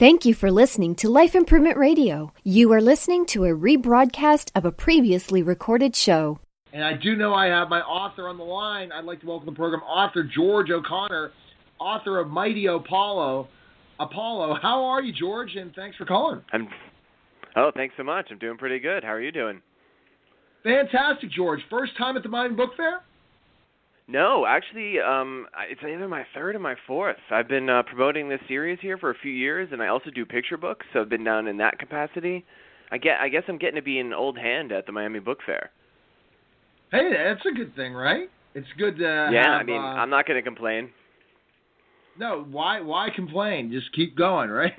Thank you for listening to Life Improvement Radio. You are listening to a rebroadcast of a previously recorded show. And I do know I have my author on the line. I'd like to welcome to the program author George O'Connor, author of Mighty Apollo. How are you, George? And thanks for calling. Thanks so much. I'm doing pretty good. How are you doing? Fantastic, George. First time at the Mighty Book Fair? No, actually, it's either my third or my fourth. I've been promoting this series here for a few years, and I also do picture books, so I've been down in that capacity. I guess I'm getting to be an old hand at the Miami Book Fair. Hey, that's a good thing, right? It's good to I'm not going to complain. No, why complain? Just keep going, right?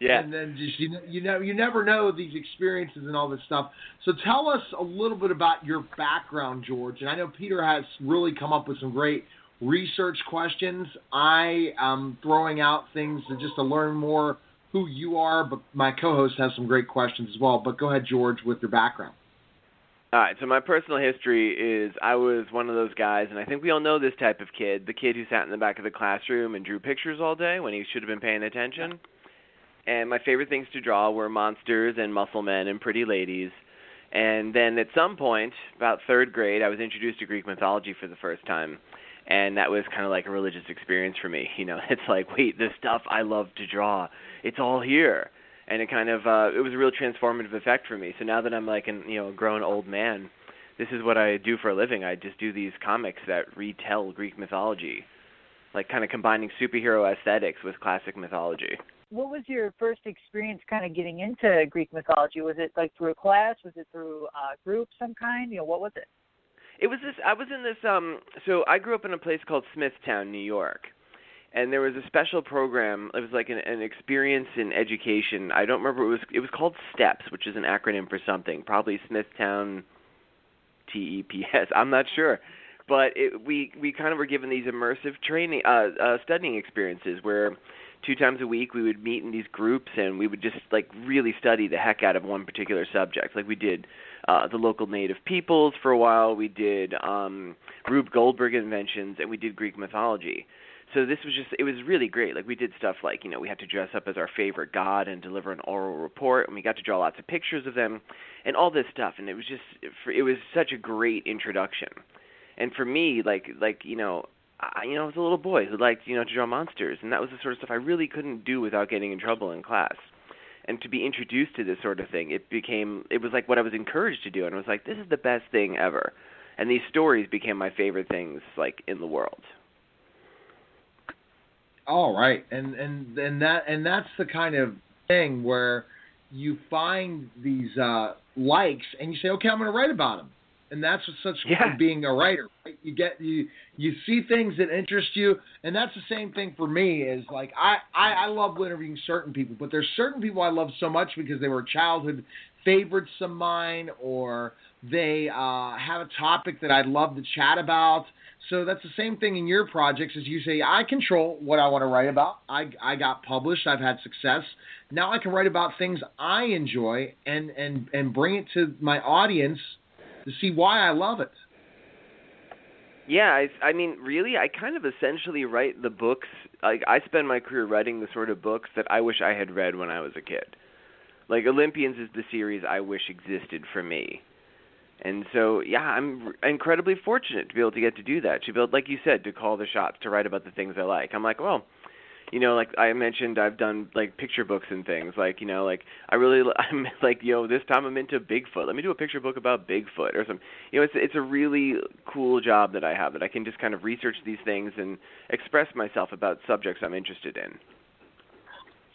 Yeah. And then just you never know these experiences and all this stuff. So tell us a little bit about your background, George. And I know Peter has really come up with some great research questions. I am throwing out things to learn more who you are, but my co-host has some great questions as well. But go ahead, George, with your background. All right, so my personal history is I was one of those guys, and I think we all know this type of kid, the kid who sat in the back of the classroom and drew pictures all day when he should have been paying attention. And my favorite things to draw were monsters and muscle men and pretty ladies. And then at some point, about third grade, I was introduced to Greek mythology for the first time. And that was kind of like a religious experience for me. You know, it's like, wait, the stuff I love to draw, it's all here. And it kind of, it was a real transformative effect for me. So now that I'm like a grown old man, this is what I do for a living. I just do these comics that retell Greek mythology, like kind of combining superhero aesthetics with classic mythology. What was your first experience kind of getting into Greek mythology? Was it like through a class? Was it through a group some kind? What was it? It was this, I was in this, so I grew up in a place called Smithtown, New York. And there was a special program. It was like an experience in education. I don't remember. It was called STEPS, which is an acronym for something. Probably Smithtown TEPS. I'm not sure. But we kind of were given these immersive training, studying experiences where 2 times a week we would meet in these groups and we would just like really study the heck out of one particular subject. Like we did the local native peoples for a while. We did Rube Goldberg inventions, and we did Greek mythology. So this was it was really great. Like we did stuff like, we had to dress up as our favorite god and deliver an oral report, and we got to draw lots of pictures of them and all this stuff. And it was it was such a great introduction. And for me, I was a little boy who liked, to draw monsters, and that was the sort of stuff I really couldn't do without getting in trouble in class. And to be introduced to this sort of thing, it was like what I was encouraged to do, and I was like, this is the best thing ever. And these stories became my favorite things, like, in the world. All right, and that's the kind of thing where you find these likes and you say, okay, I'm going to write about them, and that's what's being a writer. Right? You see things that interest you, and that's the same thing for me. Is like I love interviewing certain people, but there's certain people I love so much because they were childhood favorites of mine, or they have a topic that I'd love to chat about. So that's the same thing in your projects. As you say, I control what I want to write about. I got published. I've had success. Now I can write about things I enjoy and bring it to my audience to see why I love it. Yeah, I mean, really, I kind of essentially write the books. Like, I spend my career writing the sort of books that I wish I had read when I was a kid. Like, Olympians is the series I wish existed for me. And so, yeah, I'm incredibly fortunate to be able to get to do that, to be able, like you said, to call the shots, to write about the things I like. I'm like, well, like I mentioned, I've done, like, picture books and things. Like, I'm like, this time I'm into Bigfoot. Let me do a picture book about Bigfoot or something. It's a really cool job that I have, that I can just kind of research these things and express myself about subjects I'm interested in.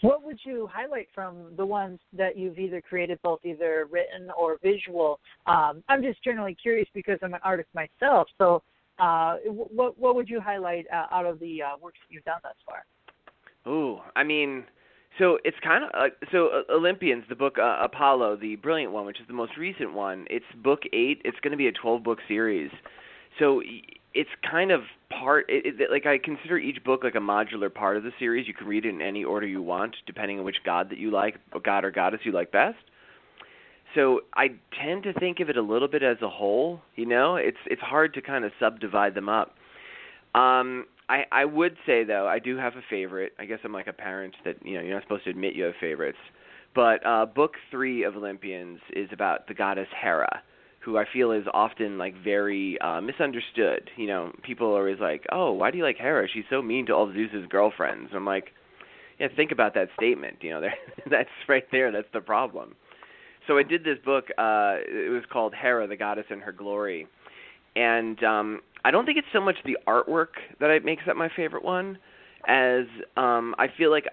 What would you highlight from the ones that you've either created, both either written or visual? I'm just generally curious because I'm an artist myself. So what would you highlight out of the works that you've done thus far? Oh, I mean, so it's kind of Olympians, the book Apollo, the brilliant one, which is the most recent one. It's book 8. It's going to be a 12-book series. So it's kind of like I consider each book like a modular part of the series. You can read it in any order you want, depending on which god that you like, or god or goddess you like best. So I tend to think of it a little bit as a whole. It's hard to kind of subdivide them up. I would say, though, I do have a favorite. I guess I'm like a parent that, you're not supposed to admit you have favorites. But book 3 of Olympians is about the goddess Hera, who I feel is often like very misunderstood. People are always like, oh, why do you like Hera? She's so mean to all Zeus's girlfriends. I'm like, yeah, think about that statement. That's right there. That's the problem. So I did this book. It was called Hera, the Goddess in Her Glory. And I don't think it's so much the artwork that makes that my favorite one, as I feel like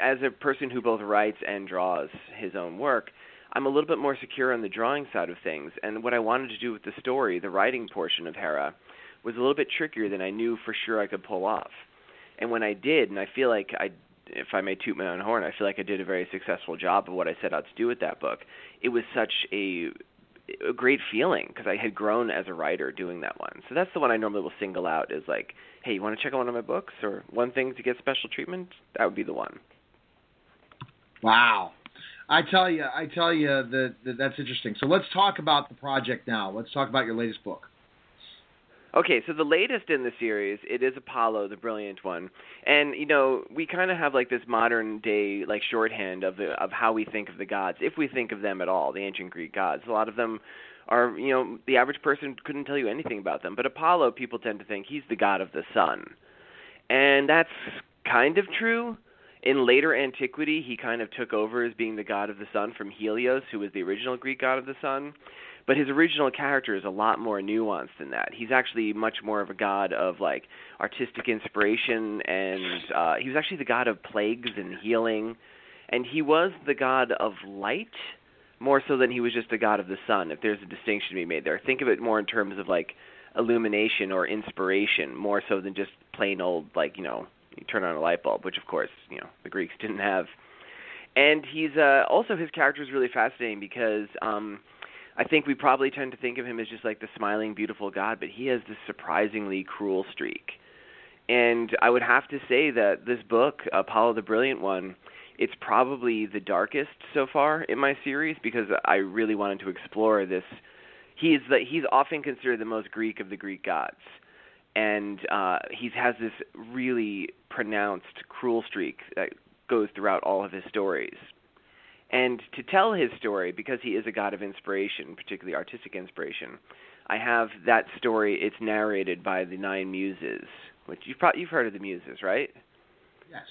as a person who both writes and draws his own work, I'm a little bit more secure on the drawing side of things. And what I wanted to do with the story, the writing portion of Hera, was a little bit trickier than I knew for sure I could pull off. And when I did, and I feel like if I may toot my own horn, I feel like I did a very successful job of what I set out to do with that book. It was such a great feeling because I had grown as a writer doing that one. So that's the one I normally will single out as like, hey, you want to check out one of my books or one thing to get special treatment? That would be the one. Wow. I tell you that's interesting. So let's talk about the project now. Let's talk about your latest book. Okay, so the latest in the series, it is Apollo, the Brilliant One. And, we kind of have like this modern day like shorthand of how we think of the gods, if we think of them at all, the ancient Greek gods. A lot of them are, the average person couldn't tell you anything about them. But Apollo, people tend to think he's the god of the sun. And that's kind of true. In later antiquity, he kind of took over as being the god of the sun from Helios, who was the original Greek god of the sun. But his original character is a lot more nuanced than that. He's actually much more of a god of like artistic inspiration, and he was actually the god of plagues and healing. And he was the god of light more so than he was just the god of the sun, if there's a distinction to be made there. Think of it more in terms of like illumination or inspiration, more so than just plain old like, you turn on a light bulb, which of course, the Greeks didn't have. And he's also his character is really fascinating because I think we probably tend to think of him as just like the smiling, beautiful god, but he has this surprisingly cruel streak. And I would have to say that this book, Apollo the Brilliant One, it's probably the darkest so far in my series because I really wanted to explore this. He's often considered the most Greek of the Greek gods. And he has this really pronounced cruel streak that goes throughout all of his stories. And to tell his story, because he is a god of inspiration, particularly artistic inspiration, I have that story. It's narrated by the 9 muses, which you've heard of the muses, right? Yes.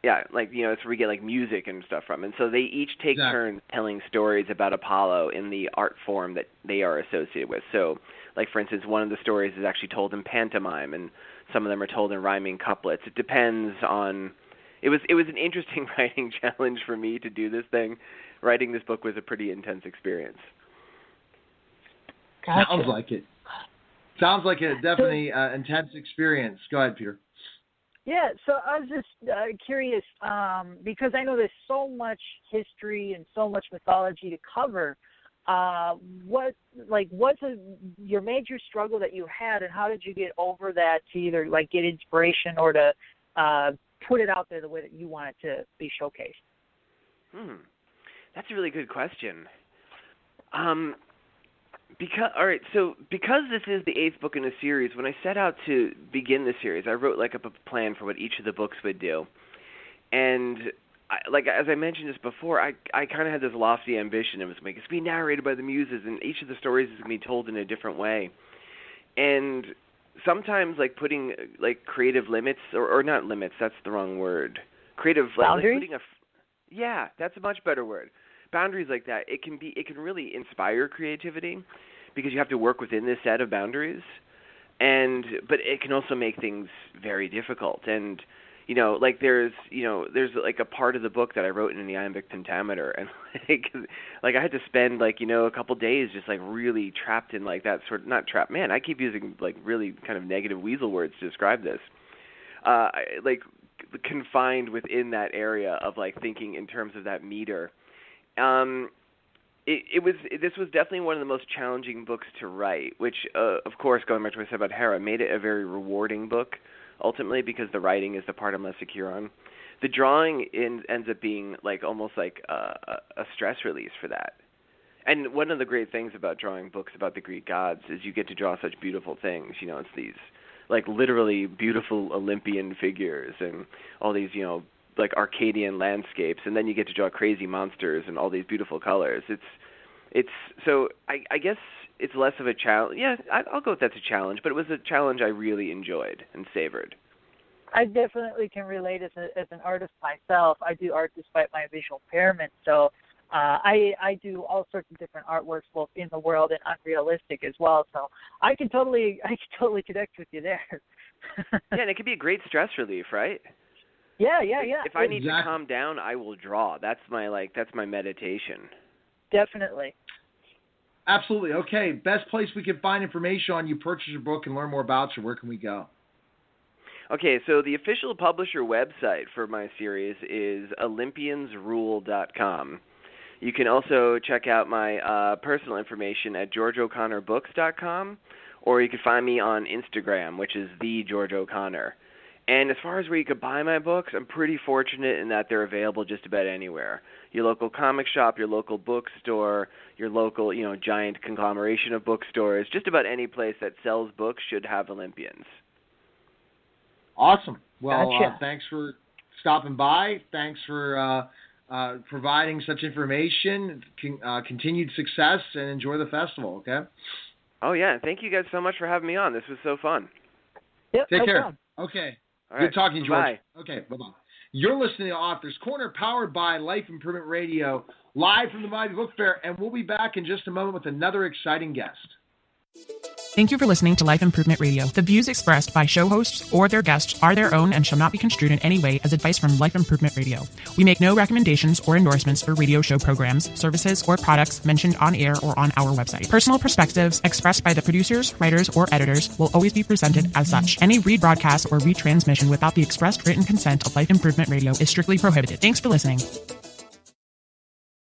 Yeah, like, it's where we get like music and stuff from. And so they each take turns telling stories about Apollo in the art form that they are associated with. So, like, for instance, one of the stories is actually told in pantomime, and some of them are told in rhyming couplets. It depends on... It was an interesting writing challenge for me to do this thing. Writing this book was a pretty intense experience. Gotcha. Sounds like it. Sounds like a definitely intense experience. Go ahead, Peter. Yeah, so I was just curious because I know there's so much history and so much mythology to cover. What's your major struggle that you had, and how did you get over that to either like get inspiration or to put it out there the way that you want it to be showcased? That's a really good question. Because this is the 8th book in a series, when I set out to begin the series, I wrote like a plan for what each of the books would do. And as I mentioned this before, I kind of had this lofty ambition. It was like, it's being narrated by the muses, and each of the stories is going to be told in a different way. And sometimes like putting like creative limits, or not limits, that's the wrong word. Creative, boundaries? Yeah, that's a much better word. Boundaries like that, it can really inspire creativity because you have to work within this set of boundaries, but it can also make things very difficult. And there's like a part of the book that I wrote in the iambic pentameter, and like I had to spend a couple days just like really trapped in like that sort of, not trapped, man, I keep using like really kind of negative weasel words to describe this. Confined within that area of like thinking in terms of that meter. This was definitely one of the most challenging books to write, which, of course, going back to what I said about Hera, made it a very rewarding book, ultimately, because the writing is the part I'm less secure on. The drawing ends up being like almost like a stress release for that. And one of the great things about drawing books about the Greek gods is you get to draw such beautiful things. It's these like literally beautiful Olympian figures and all these, like Arcadian landscapes, and then you get to draw crazy monsters and all these beautiful colors. It's so I guess it's less of a challenge. Yeah, I'll go with that's a challenge, but it was a challenge I really enjoyed and savored. I definitely can relate as an artist myself. I do art despite my visual impairment, so I do all sorts of different artworks, both in the world and unrealistic as well. So I can totally connect with you there. Yeah, and it could be a great stress relief, right? Yeah. If I need to calm down, I will draw. That's my meditation. Definitely. Absolutely. Okay, best place we can find information on you, purchase your book, and learn more about you. Where can we go? Okay, so the official publisher website for my series is olympiansrule.com. You can also check out my personal information at georgeoconnorbooks.com, or you can find me on Instagram, which is @thegeorgeo'connor. And as far as where you could buy my books, I'm pretty fortunate in that they're available just about anywhere. Your local comic shop, your local bookstore, your local, giant conglomeration of bookstores, just about any place that sells books should have Olympians. Awesome. Well, Gotcha. Thanks for stopping by. Thanks for providing such information. Continued success, and enjoy the festival, okay? Oh, yeah. Thank you guys so much for having me on. This was so fun. Yep, Take care. problem. Okay. All Good right. talking, George. Bye. Okay, bye-bye. You're listening to Author's Corner, powered by Life Improvement Radio, live from the Miami Book Fair, and we'll be back in just a moment with another exciting guest. Thank you for listening to Life Improvement Radio. The views expressed by show hosts or their guests are their own and shall not be construed in any way as advice from Life Improvement Radio. We make no recommendations or endorsements for radio show programs, services, or products mentioned on air or on our website. Personal perspectives expressed by the producers, writers, or editors will always be presented as such. Any rebroadcast or retransmission without the expressed written consent of Life Improvement Radio is strictly prohibited. Thanks for listening.